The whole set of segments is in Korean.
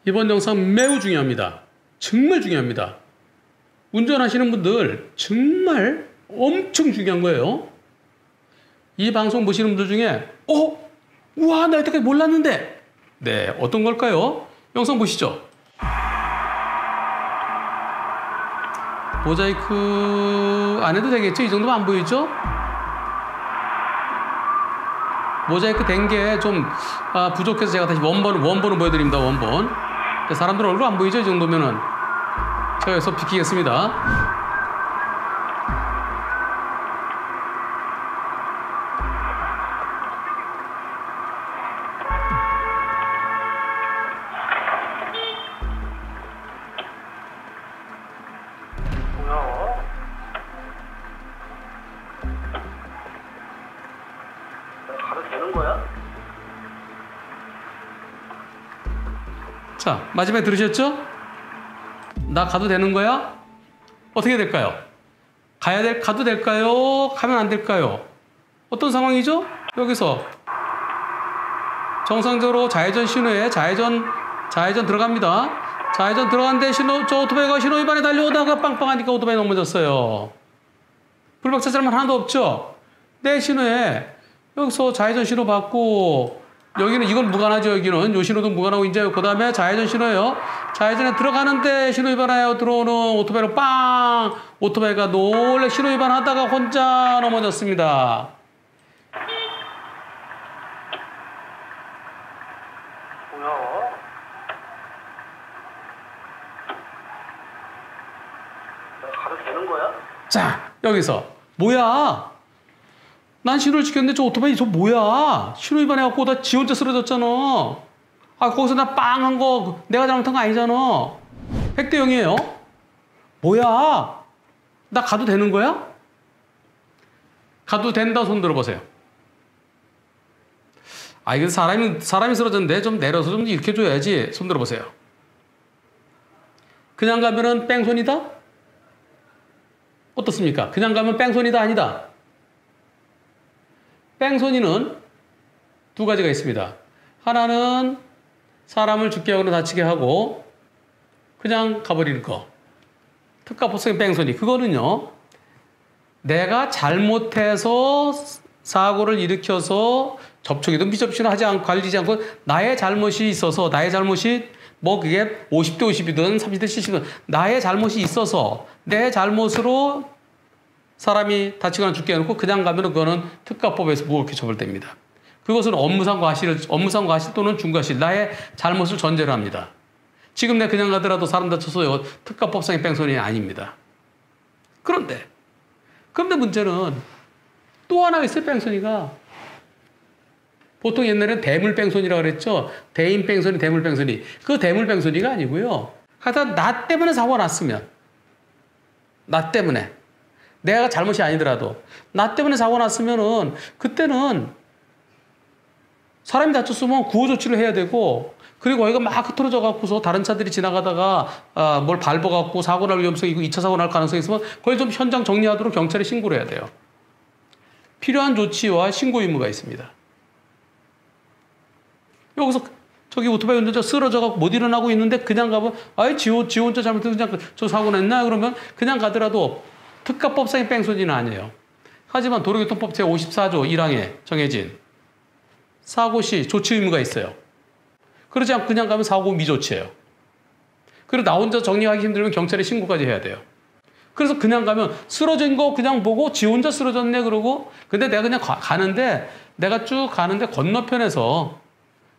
이번 영상 매우 중요합니다. 정말 중요합니다. 운전하시는 분들 정말 엄청 중요한 거예요. 이 방송 보시는 분들 중에 우와 나 이때까지 몰랐는데 네 어떤 걸까요? 영상 보시죠. 모자이크 안 해도 되겠죠? 이 정도면 안 보이죠? 모자이크 된 게 좀 부족해서 제가 다시 원본을 보여드립니다. 원본. 사람들 얼굴 안 보이죠? 이 정도면은 제가 여기서 비키겠습니다. 자, 마지막에 들으셨죠? 나 가도 되는 거야? 어떻게 될까요? 가도 될까요? 가면 안 될까요? 어떤 상황이죠? 여기서 정상적으로 좌회전 신호에 좌회전 들어갑니다. 좌회전 들어갔는데 저 오토바이가 신호 위반에 달려오다가 빵빵하니까 오토바이 넘어졌어요. 불박차 사람 하나도 없죠? 내 신호에 여기서 좌회전 신호 받고 여기는 이건 무관하죠. 여기는 요 신호도 무관하고 이제 그 다음에 좌회전 신호예요. 좌회전에 들어가는데 신호 위반하여 들어오는 오토바이로 빵! 오토바이가 놀래 신호 위반하다가 혼자 넘어졌습니다. 뭐야? 내가 가도 되는 거야? 자, 여기서 뭐야? 난 신호를 지켰는데 저 오토바이 저 뭐야? 신호 위반해갖고 나 지 혼자 쓰러졌잖아. 거기서 나 빵 한 거 내가 잘못한 거 아니잖아. 핵대 0이에요. 뭐야? 나 가도 되는 거야? 가도 된다 손 들어보세요. 이거 사람이 쓰러졌는데 좀 내려서 좀 이렇게 줘야지. 손 들어보세요. 그냥 가면은 뺑손이다? 어떻습니까? 그냥 가면 뺑손이다 아니다? 뺑소니는 두 가지가 있습니다. 하나는 사람을 죽게 하거나 다치게 하고 그냥 가버리는 거. 특가법성의 뺑소니. 그거는요. 내가 잘못해서 사고를 일으켜서 접촉이든 비접촉이든 하지 않고 관리지 않고 나의 잘못이 있어서 나의 잘못이 그게 50대 50이든 30대 70이든 나의 잘못이 있어서 내 잘못으로 사람이 다치거나 죽게 해놓고 그냥 가면은 그거는 특가법에서 무겁게 처벌됩니다. 그것은 업무상 과실 또는 중과실, 나의 잘못을 전제로 합니다. 지금 내가 그냥 가더라도 사람 다쳐서 특가법상의 뺑소니 아닙니다. 그런데 문제는 또 하나 있어요, 뺑소니가. 보통 옛날에는 대물 뺑소니라고 그랬죠. 대인 뺑소니, 대물 뺑소니. 그 대물 뺑소니가 아니고요. 하여튼 나 때문에 사고가 났으면 나 때문에 내가 잘못이 아니더라도 나 때문에 사고 났으면은 그때는 사람이 다쳤으면 구호 조치를 해야 되고 그리고 거기가 막 흐트러져 갖고서 다른 차들이 지나가다가 뭘 밟아 갖고 사고 날 위험성이 있고 2차 사고 날 가능성이 있으면 그걸 좀 현장 정리하도록 경찰에 신고를 해야 돼요. 필요한 조치와 신고 의무가 있습니다. 여기서 저기 오토바이 운전자 쓰러져 갖고 못 일어나고 있는데 그냥 가면 지 혼자 잘못해서 그냥 저 사고 냈나 그러면 그냥 가더라도 특가법상의 뺑소니는 아니에요. 하지만 도로교통법 제54조 1항에 정해진 사고 시 조치 의무가 있어요. 그러지 않고 그냥 가면 사고 미조치예요. 그리고 나 혼자 정리하기 힘들면 경찰에 신고까지 해야 돼요. 그래서 그냥 가면 쓰러진 거 그냥 보고 지 혼자 쓰러졌네 그러고 근데 내가 그냥 가는데 내가 쭉 가는데 건너편에서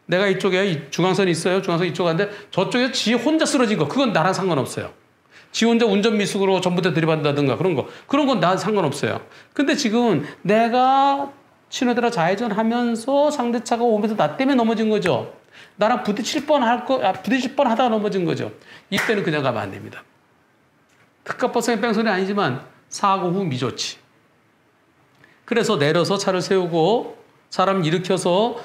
내가 이쪽에 중앙선이 있어요. 중앙선 이쪽 가는데 저쪽에 지 혼자 쓰러진 거 그건 나랑 상관없어요. 지 혼자 운전 미숙으로 전부터 들이받는다든가 그런 건 나 상관없어요. 근데 지금 내가 신호대로 좌회전하면서 상대차가 오면서 나 때문에 넘어진 거죠. 나랑 부딪힐 뻔 하다가 넘어진 거죠. 이때는 그냥 가면 안 됩니다. 특가법상의 뺑소니 아니지만 사고 후 미조치. 그래서 내려서 차를 세우고 사람 일으켜서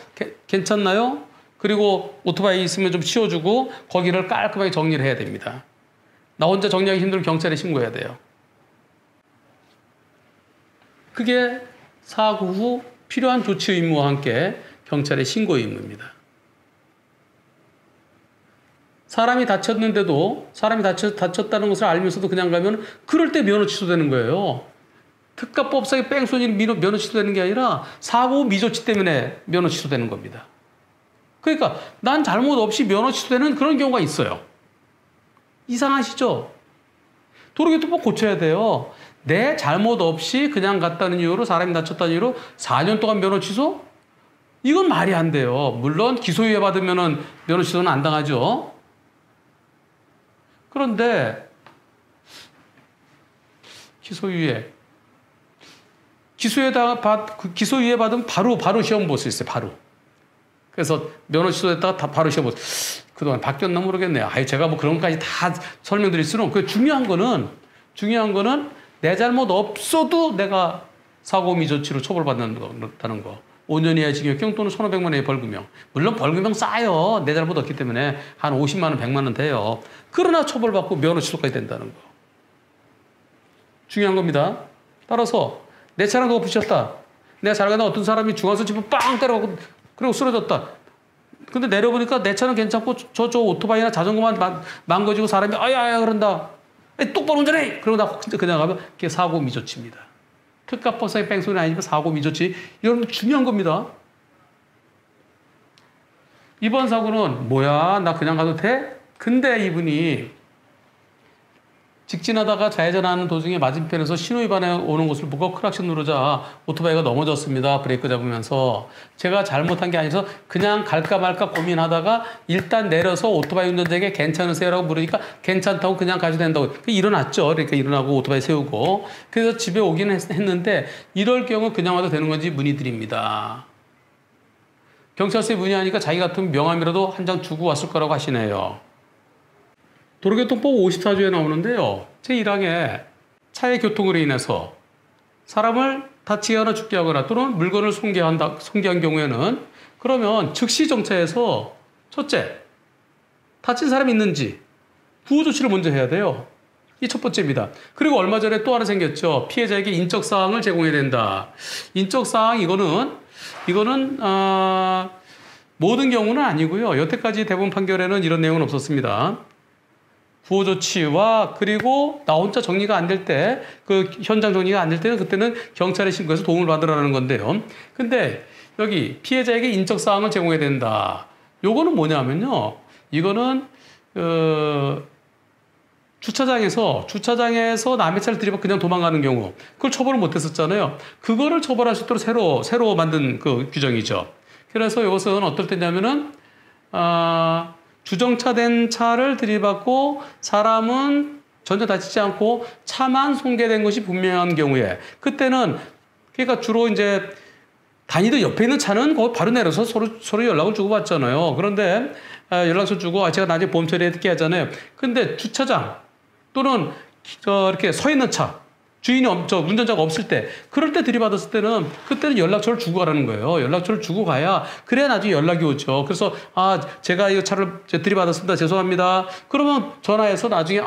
괜찮나요? 그리고 오토바이 있으면 좀 치워주고 거기를 깔끔하게 정리를 해야 됩니다. 나 혼자 정리하기 힘들면 경찰에 신고해야 돼요. 그게 사고 후 필요한 조치 의무와 함께 경찰에 신고 의무입니다. 사람이 다쳤는데도 사람이 다쳤다는 것을 알면서도 그냥 가면 그럴 때 면허 취소되는 거예요. 특가법상의 뺑소니를 면허 취소되는 게 아니라 사고 미조치 때문에 면허 취소되는 겁니다. 그러니까 난 잘못 없이 면허 취소되는 그런 경우가 있어요. 이상하시죠? 도로교통법 고쳐야 돼요. 내 잘못 없이 그냥 갔다는 이유로 사람이 다쳤다는 이유로 4년 동안 면허 취소? 이건 말이 안 돼요. 물론 기소유예 받으면은 면허 취소는 안 당하죠. 그런데 기소유예 받으면 바로 시험 볼 수 있어요. 바로. 그래서 면허 취소됐다가 다 바로 시험 볼 수 있어요. 그동안 바뀌었나 모르겠네요. 제가 뭐 그런 것까지 다 설명드릴 수는 없고 중요한 거는 내 잘못 없어도 내가 사고 미조치로 처벌받는다는 거. 5년 이하의 징역형 또는 1,500만 원의 벌금형. 물론 벌금형 싸요. 내 잘못 없기 때문에 한 50만 원, 100만 원 돼요. 그러나 처벌받고 면허 취소까지 된다는 거. 중요한 겁니다. 따라서 내 차량 누가 부딪혔다. 내가 잘 가다 어떤 사람이 중앙선 짚어 빵 때려가고 그리고 쓰러졌다. 근데 내려보니까 내 차는 괜찮고 저 오토바이나 자전거만 망가지고 사람이 아야 그런다. 똑바로 운전해! 그러고 나 그냥 가면 그게 사고 미조치입니다. 특가법상의 뺑소니 아니지만 사고 미조치. 이런 중요한 겁니다. 이번 사고는 뭐야? 나 그냥 가도 돼? 근데 이분이 직진하다가 좌회전하는 도중에 맞은편에서 신호위반에 오는 것을 보고 클락션 누르자 오토바이가 넘어졌습니다. 브레이크 잡으면서. 제가 잘못한 게 아니라서 그냥 갈까 말까 고민하다가 일단 내려서 오토바이 운전자에게 괜찮으세요라고 물으니까 괜찮다고 그냥 가셔도 된다고. 일어났죠. 그러니까 일어나고 오토바이 세우고. 그래서 집에 오기는 했는데 이럴 경우 그냥 와도 되는 건지 문의드립니다. 경찰서에 문의하니까 자기 같은 명함이라도 한 장 주고 왔을 거라고 하시네요. 도로교통법 54조에 나오는데요. 제1항에 차의 교통으로 인해서 사람을 다치게 하거나 죽게 하거나 또는 물건을 손괴한 경우에는 그러면 즉시 정차해서 첫째, 다친 사람이 있는지 구호 조치를 먼저 해야 돼요. 이 첫 번째입니다. 그리고 얼마 전에 또 하나 생겼죠. 피해자에게 인적사항을 제공해야 된다. 인적사항 이거는 모든 경우는 아니고요. 여태까지 대법원 판결에는 이런 내용은 없었습니다. 구호 조치와 그리고 나 혼자 정리가 안 될 때, 그 현장 정리가 안 될 때는 그때는 경찰에 신고해서 도움을 받으라는 건데요. 근데 여기 피해자에게 인적 사항을 제공해야 된다. 요거는 뭐냐면요. 이거는 주차장에서 남의 차를 들이받고 그냥 도망가는 경우 그걸 처벌을 못 했었잖아요. 그거를 처벌할 수 있도록 새로 만든 그 규정이죠. 그래서 이것은 어떨 때냐면은 주정차된 차를 들이받고 사람은 전혀 다치지 않고 차만 손괴된 것이 분명한 경우에 그때는 그러니까 주로 이제 다니던 옆에 있는 차는 거기 바로 내려서 서로 연락을 주고 받잖아요. 그런데 연락처 주고 제가 나중에 보험 처리해드릴게 하잖아요. 근데 주차장 또는 이렇게 서 있는 차 주인이 운전자가 없을 때 그럴 때 들이받았을 때는 그때는 연락처를 주고 가라는 거예요. 연락처를 주고 가야 그래야 나중에 연락이 오죠. 그래서 제가 이 차를 들이받았습니다. 죄송합니다. 그러면 전화해서 나중에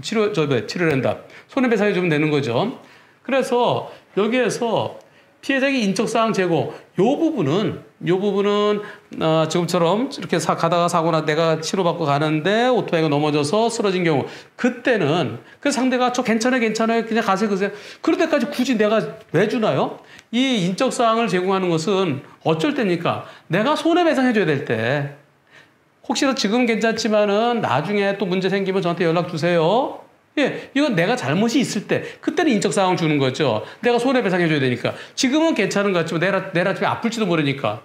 치료를 한다. 손해배상해 주면 되는 거죠. 그래서 여기에서 피해자에게 인적사항 제공 요 부분은 지금처럼 이렇게 가다가 사고나 내가 치료받고 가는데 오토바이가 넘어져서 쓰러진 경우 그때는 그 상대가 저 괜찮아요 그냥 가세요 그럴 때까지 굳이 내가 왜 주나요? 이 인적사항을 제공하는 것은 어쩔 때니까 내가 손해배상해 줘야 될 때 혹시라도 지금 괜찮지만은 나중에 또 문제 생기면 저한테 연락 주세요. 예, 이건 내가 잘못이 있을 때 그때는 인적사항을 주는 거죠. 내가 손해배상해줘야 되니까. 지금은 괜찮은 것 같지만 내일 아침에 아플지도 모르니까.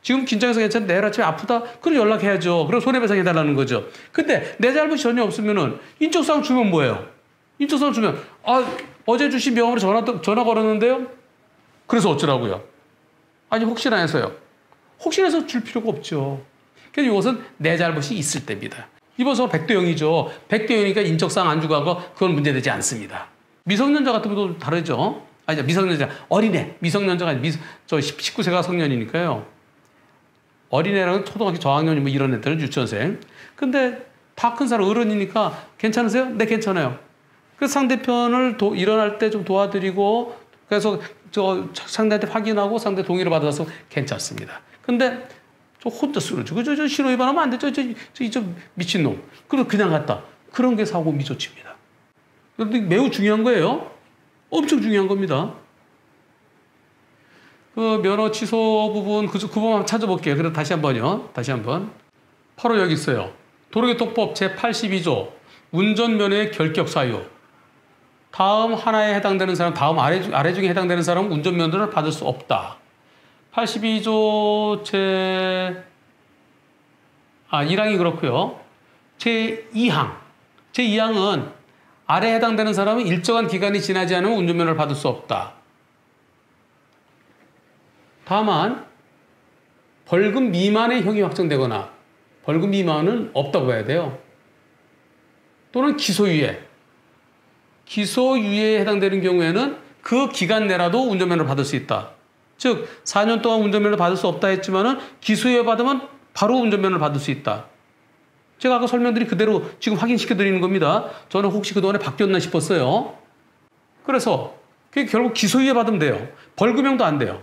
지금 긴장해서 괜찮은데 내일 아침에 아프다? 그럼 연락해야죠. 그럼 손해배상해달라는 거죠. 근데 내 잘못이 전혀 없으면은 인적사항 주면 뭐예요? 인적사항 주면 어제 주신 명함으로 전화 걸었는데요? 그래서 어쩌라고요? 아니 혹시나 해서요. 혹시나 해서 줄 필요가 없죠. 그래서 이것은 내 잘못이 있을 때입니다. 이번 사고 100대 0이죠. 100대 0이니까 인적사항 안 주고 한 거 그건 문제되지 않습니다. 미성년자 같은 것도 다르죠. 미성년자. 어린애. 미성년자가 아니라 19세가 성년이니까요. 어린애랑은 초등학교 저학년 뭐 이런 애들은 유치원생. 근데 다 큰 사람 어른이니까 괜찮으세요? 네, 괜찮아요. 그래서 상대편을 일어날 때 좀 도와드리고 그래서 상대한테 확인하고 상대 동의를 받아서 괜찮습니다. 근데 저 혼자 쓰러지고 저 신호 위반하면 안 되죠. 저 미친놈. 그래서 그냥 갔다. 그런 게 사고 미조치입니다. 그런데 매우 중요한 거예요. 엄청 중요한 겁니다. 그 면허 취소 부분, 그 부분 한번 찾아볼게요. 그래서 다시 한번요. 다시 한번. 바로 여기 있어요. 도로교통법 제82조 운전면허의 결격 사유. 다음 하나에 해당되는 사람, 다음 아래 중에 해당되는 사람은 운전면허를 받을 수 없다. 82조 1항이 그렇고요. 제2항은 아래에 해당되는 사람은 일정한 기간이 지나지 않으면 운전면허를 받을 수 없다. 다만 벌금 미만의 형이 확정되거나 벌금 미만은 없다고 봐야 돼요. 또는 기소유예. 기소유예에 해당되는 경우에는 그 기간 내라도 운전면허를 받을 수 있다. 즉 4년 동안 운전면허를 받을 수 없다 했지만은 기소유예 받으면 바로 운전면허를 받을 수 있다. 제가 아까 설명드린 그대로 지금 확인시켜 드리는 겁니다. 저는 혹시 그동안에 바뀌었나 싶었어요. 그래서 그게 결국 기소유예 받으면 돼요. 벌금형도 안 돼요.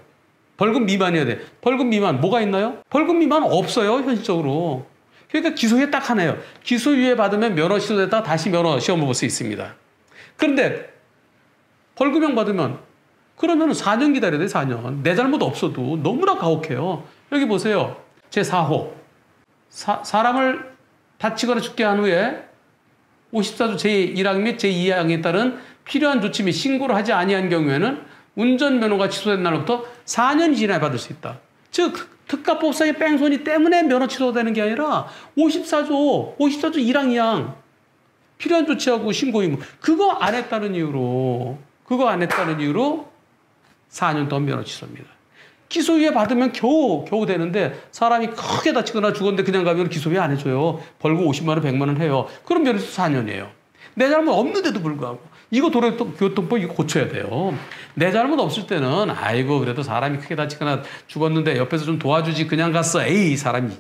벌금 미만이어야 돼. 벌금 미만 뭐가 있나요? 벌금 미만 없어요, 현실적으로. 그러니까 기소유예 딱 하나예요. 기소유예 받으면 면허 취소됐다가 다시 면허 시험을 볼 수 있습니다. 그런데 벌금형 받으면 그러면 4년 기다려야 돼, 4년. 내 잘못 없어도 너무나 가혹해요. 여기 보세요. 제4호. 사람을 다치거나 죽게 한 후에 54조 제1항 및 제2항에 따른 필요한 조치 및 신고를 하지 아니한 경우에는 운전면허가 취소된 날로부터 4년이 지나야 받을 수 있다. 즉 특가법상의 뺑소니 때문에 면허 취소되는 게 아니라 54조 1항 2항 필요한 조치하고 신고 의무 그거 안 했다는 이유로 4년 동안 면허 취소입니다. 기소유예 받으면 겨우 되는데 사람이 크게 다치거나 죽었는데 그냥 가면 기소유예 안 해줘요. 벌금 50만 원, 100만 원 해요. 그럼 면허 취소 4년이에요. 내 잘못 없는데도 불구하고 이거 도로교통법 이거 고쳐야 돼요. 내 잘못 없을 때는 아이고 그래도 사람이 크게 다치거나 죽었는데 옆에서 좀 도와주지 그냥 갔어. 에이 사람이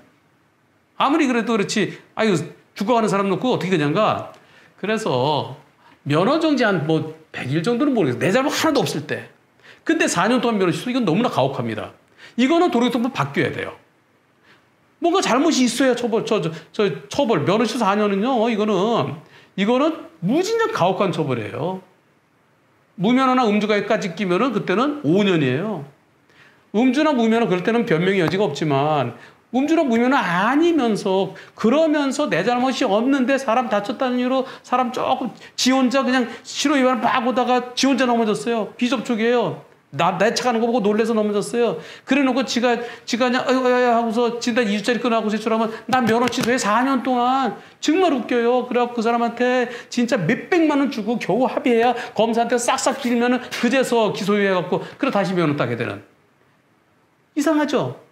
아무리 그래도 그렇지 아이고 죽어가는 사람 놓고 어떻게 그냥 가. 그래서 면허 정지 한 100일 정도는 모르겠어요. 내 잘못 하나도 없을 때. 근데 4년 동안 면허 취소 이건 너무나 가혹합니다. 이거는 도로교통법 바뀌어야 돼요. 뭔가 잘못이 있어야 처벌 면허 취소 4년은요. 이거는 무진장 가혹한 처벌이에요. 무면허나 음주가까지 끼면은 그때는 5년이에요. 음주나 무면허 그럴 때는 변명의 여지가 없지만 음주나 무면허 아니면서 그러면서 내 잘못이 없는데 사람 다쳤다는 이유로 사람 조금 지 혼자 그냥 신호 위반 막 오다가 지 혼자 넘어졌어요. 비접촉이에요. 내 차 가는 거 보고 놀래서 넘어졌어요. 그래 놓고 지가 그냥 하고서 진짜 2주짜리 끊어하고 제출하면 난 면허 취소해 4년 동안 정말 웃겨요. 그래갖고 그 사람한테 진짜 몇백만 원 주고 겨우 합의해야 검사한테 싹싹 빌면은 그제서 기소유예해갖고 그래 다시 면허 따게 되는. 이상하죠?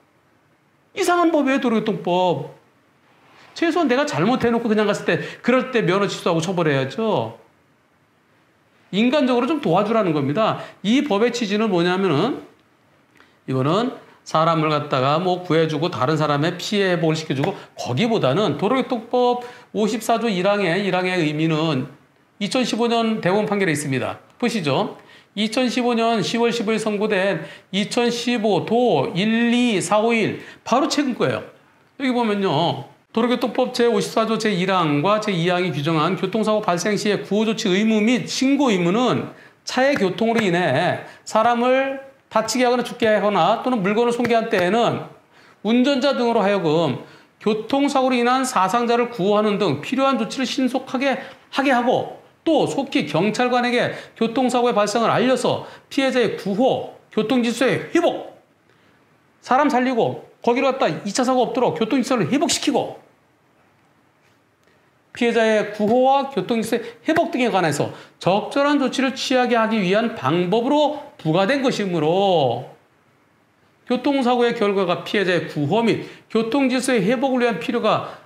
이상한 법이에요, 도로교통법. 최소한 내가 잘못해놓고 그냥 갔을 때 그럴 때 면허 취소하고 처벌해야죠. 인간적으로 좀 도와주라는 겁니다. 이 법의 취지는 뭐냐면은 이거는 사람을 갖다가 구해주고 다른 사람의 피해 회복을 시켜주고 거기보다는 도로교통법 54조 1항의 의미는 2015년 대법원 판결에 있습니다. 보시죠. 2015년 10월 15일 선고된 2015도 12451 바로 최근 거예요. 여기 보면요. 도로교통법 제54조 제1항과 제2항이 규정한 교통사고 발생 시에 구호조치 의무 및 신고 의무는 차의 교통으로 인해 사람을 다치게 하거나 죽게 하거나 또는 물건을 손괴한 때에는 운전자 등으로 하여금 교통사고로 인한 사상자를 구호하는 등 필요한 조치를 신속하게 하게 하고 또 속히 경찰관에게 교통사고의 발생을 알려서 피해자의 구호, 교통질서의 회복, 사람 살리고 거기로 갔다 2차 사고 없도록 교통질서를 회복시키고 피해자의 구호와 교통질서의 회복 등에 관해서 적절한 조치를 취하게 하기 위한 방법으로 부과된 것이므로 교통사고의 결과가 피해자의 구호 및 교통질서의 회복을 위한 필요가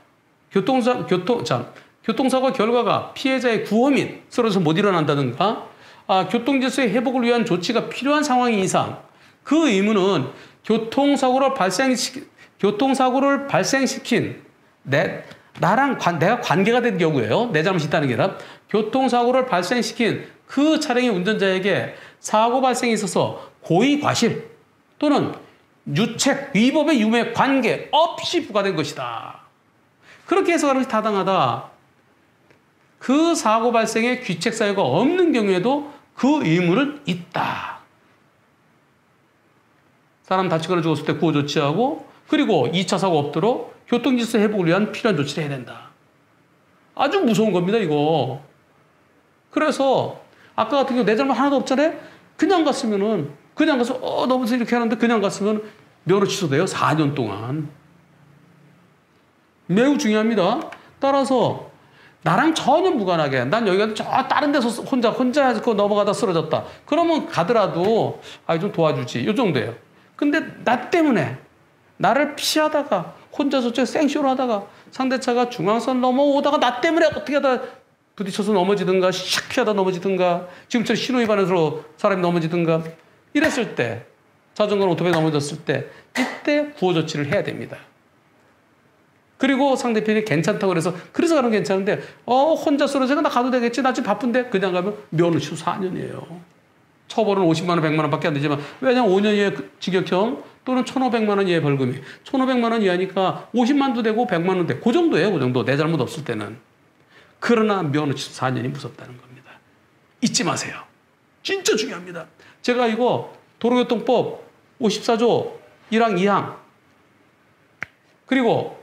교통사고 결과가 피해자의 구호 및 쓰러져서 못 일어난다든가 교통질서의 회복을 위한 조치가 필요한 상황인 이상 그 의무는 교통사고를 발생시킨 내가 관계가 된 경우에요. 내 잘못이 있다는 게 아니라 교통사고를 발생시킨 그 차량의 운전자에게 사고 발생에 있어서 고의 과실 또는 유책, 위법의 유무에 관계 없이 부과된 것이다. 그렇게 해석하는 것이 타당하다. 그 사고 발생에 귀책 사유가 없는 경우에도 그 의무는 있다. 사람 다치거나 죽었을 때 구호 조치하고 그리고 2차 사고 없도록 교통질서 회복을 위한 필요한 조치를 해야 된다. 아주 무서운 겁니다, 이거. 그래서 아까 같은 경우 내 잘못 하나도 없잖아요. 그냥 갔으면은 그냥 가서 너무 이렇게 하는데 그냥 갔으면 면허 취소돼요. 4년 동안. 매우 중요합니다. 따라서 나랑 전혀 무관하게 난 여기 가서 저 다른 데서 혼자 해서 넘어가다 쓰러졌다. 그러면 가더라도 좀 도와주지. 이 정도예요. 근데 나 때문에 나를 피하다가 혼자 저쪽에 생쇼를 하다가 상대차가 중앙선 넘어오다가 나 때문에 어떻게 하다 부딪혀서 넘어지든가 샥 피하다 넘어지든가 지금처럼 신호위반해서 사람이 넘어지든가 이랬을 때 자전거나 오토바이 넘어졌을 때 이때 구호 조치를 해야 됩니다. 그리고 상대편이 괜찮다고 그래서 가는 괜찮은데 혼자 쓰러져가 나 가도 되겠지 나 지금 바쁜데 그냥 가면 면허 취소 4년이에요. 처벌은 50만 원, 100만 원밖에 안 되지만 왜냐하면 5년 이하의 징역형 또는 1,500만 원 이하의 벌금이 1,500만 원 이하니까 50만도 되고 100만 원 되고 그 정도예요. 그 정도. 내 잘못 없을 때는. 그러나 면허 취소 4년이 무섭다는 겁니다. 잊지 마세요. 진짜 중요합니다. 제가 이거 도로교통법 54조 1항 2항 그리고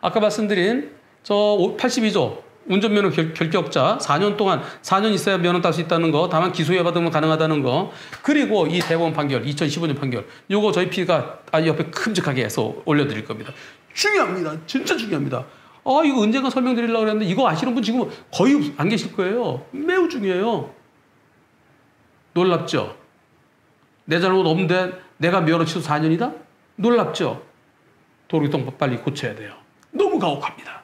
아까 말씀드린 저 82조 운전면허 결격자 4년 동안 4년 있어야 면허 딸 수 있다는 거 다만 기소유예 받으면 가능하다는 거 그리고 이 대법원 판결 2015년 판결 요거 저희 PD가 옆에 큼직하게 해서 올려드릴 겁니다. 중요합니다. 진짜 중요합니다. 이거 언젠가 설명드리려고 그랬는데 이거 아시는 분 지금 거의 안 계실 거예요. 매우 중요해요. 놀랍죠? 내 잘못 없는데 내가 면허 취소 4년이다? 놀랍죠? 도로교통법 빨리 고쳐야 돼요. 너무 가혹합니다.